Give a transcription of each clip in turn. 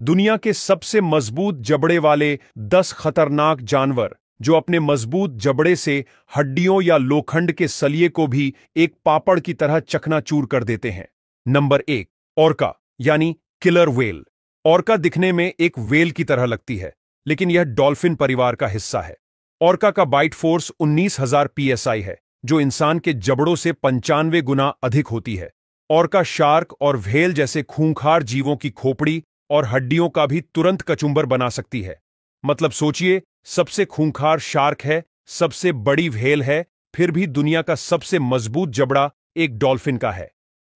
दुनिया के सबसे मजबूत जबड़े वाले 10 खतरनाक जानवर जो अपने मजबूत जबड़े से हड्डियों या लोखंड के सलिए को भी एक पापड़ की तरह चकनाचूर कर देते हैं। नंबर 1, ऑर्का यानी किलर व्हेल। ऑर्का दिखने में एक व्हेल की तरह लगती है, लेकिन यह डॉल्फिन परिवार का हिस्सा है। ऑर्का का बाइट फोर्स 19,000 psi है, जो इंसान के जबड़ों से 95 गुना अधिक होती है। ऑर्का शार्क और व्हेल जैसे खूंखार जीवों की खोपड़ी और हड्डियों का भी तुरंत कचुंबर बना सकती है। मतलब सोचिए, सबसे खूंखार शार्क है, सबसे बड़ी व्हेल है, फिर भी दुनिया का सबसे मजबूत जबड़ा एक डॉल्फिन का है।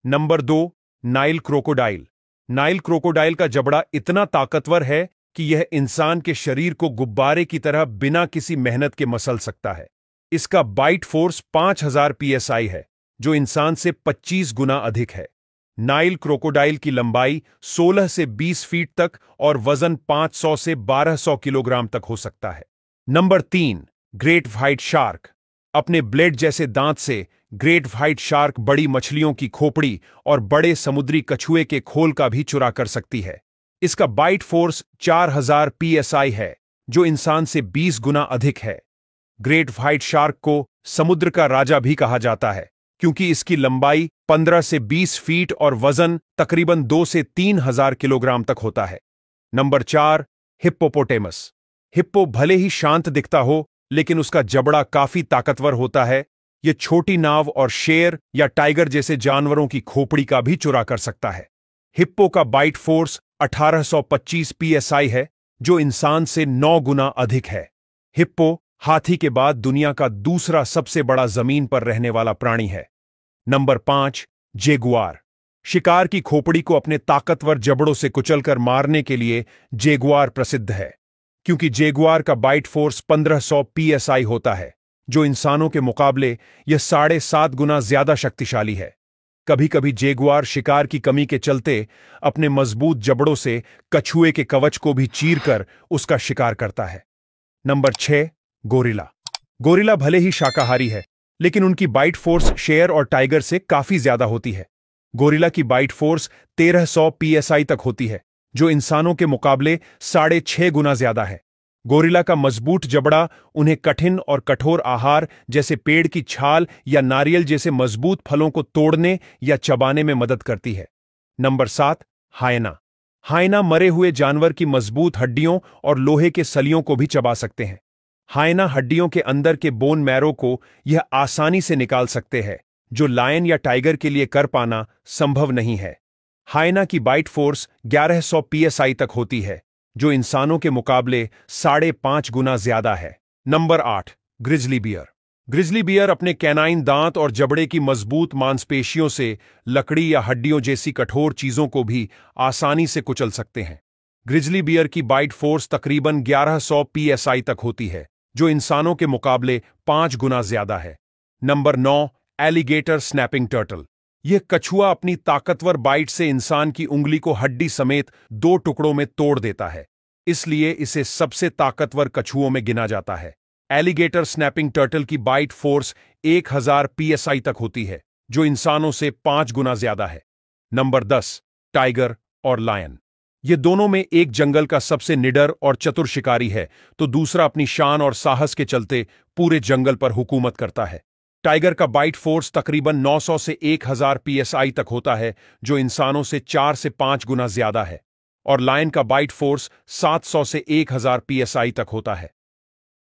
Number 2, Nile crocodile. Nile crocodile का जबड़ा इतना ताकतवर है कि यह इंसान के शरीर को गुब्बारे की तरह बिना किसी मेहनत के मसल सकता है। इसका बाइट फोर्स 5,000 psi है, जो इंसान से 25 गुना अधिक है। नाइल क्रोकोडाइल की लंबाई 16 से 20 फीट तक और वजन 500 से 1200 किलोग्राम तक हो सकता है। Number 3, great white shark. अपने ब्लेड जैसे दांत से ग्रेट व्हाइट शार्क बड़ी मछलियों की खोपड़ी और बड़े समुद्री कछुए के खोल का भी चुरा कर सकती है। इसका बाइट फोर्स 4,000 psi है, जो इंसान से 20 गुना अधिक है। ग्रेट व्हाइट शार्क को समुद्र का राजा भी कहा जाता है, क्योंकि इसकी लंबाई 15 से 20 फीट और वजन तकरीबन 2 से 3,000 किलोग्राम तक होता है। Number 4, hippopotamus. हिप्पो भले ही शांत दिखता हो, लेकिन उसका जबड़ा काफी ताकतवर होता है। यह छोटी नाव और शेर या टाइगर जैसे जानवरों की खोपड़ी का भी चुरा कर सकता है। हिप्पो का बाइट फोर्स 1825 psi है, जो इंसान से 9 गुना अधिक है। हिप्पो हाथी के बाद दुनिया का दूसरा सबसे बड़ा जमीन पर रहने वाला प्राणी है। Number 5, Jaguar. शिकार की खोपड़ी को अपने ताकतवर जबड़ों से कुचलकर मारने के लिए जेगुआर प्रसिद्ध है, क्योंकि जेगुआर का बाइट फोर्स 1500 psi होता है, जो इंसानों के मुकाबले यह 7.5 गुना ज्यादा शक्तिशाली है। कभी कभी जेगुआर शिकार की कमी के चलते अपने मजबूत जबड़ों से कछुए के कवच को भी चीरकर उसका शिकार करता है। Number 6, gorilla. गोरिला भले ही शाकाहारी है, लेकिन उनकी बाइट फोर्स शेर और टाइगर से काफी ज्यादा होती है। गोरिला की बाइट फोर्स 1300 psi तक होती है, जो इंसानों के मुकाबले 6.5 गुना ज्यादा है। गोरिला का मजबूत जबड़ा उन्हें कठिन और कठोर आहार जैसे पेड़ की छाल या नारियल जैसे मजबूत फलों को तोड़ने या चबाने में मदद करती है। नंबर 7, हायना। हायना मरे हुए जानवर की मजबूत हड्डियों और लोहे के सलियों को भी चबा सकते हैं। हायना हड्डियों के अंदर के बोन मैरो को यह आसानी से निकाल सकते हैं, जो लायन या टाइगर के लिए कर पाना संभव नहीं है। हायना की बाइट फोर्स 1100 psi तक होती है, जो इंसानों के मुकाबले 5.5 गुना ज्यादा है। Number 8, grizzly bear. Grizzly bear अपने कैनाइन दांत और जबड़े की मजबूत मांसपेशियों से लकड़ी या हड्डियों जैसी कठोर चीजों को भी आसानी से कुचल सकते हैं। ग्रिजली बियर की बाइट फोर्स तकरीबन 1100 psi तक होती है, जो इंसानों के मुकाबले 5 गुना ज्यादा है। Number 9, alligator snapping turtle. यह कछुआ अपनी ताकतवर बाइट से इंसान की उंगली को हड्डी समेत 2 टुकड़ों में तोड़ देता है, इसलिए इसे सबसे ताकतवर कछुओं में गिना जाता है। एलिगेटर स्नैपिंग टर्टल की बाइट फोर्स 1000 psi तक होती है, जो इंसानों से 5 गुना ज्यादा है। नंबर 10, टाइगर और लायन। ये दोनों में एक जंगल का सबसे निडर और चतुर शिकारी है, तो दूसरा अपनी शान और साहस के चलते पूरे जंगल पर हुकूमत करता है। टाइगर का बाइट फोर्स तकरीबन 900 से 1000 psi तक होता है, जो इंसानों से 4 से 5 गुना ज्यादा है। और लायन का बाइट फोर्स 700 से 1000 psi तक होता है।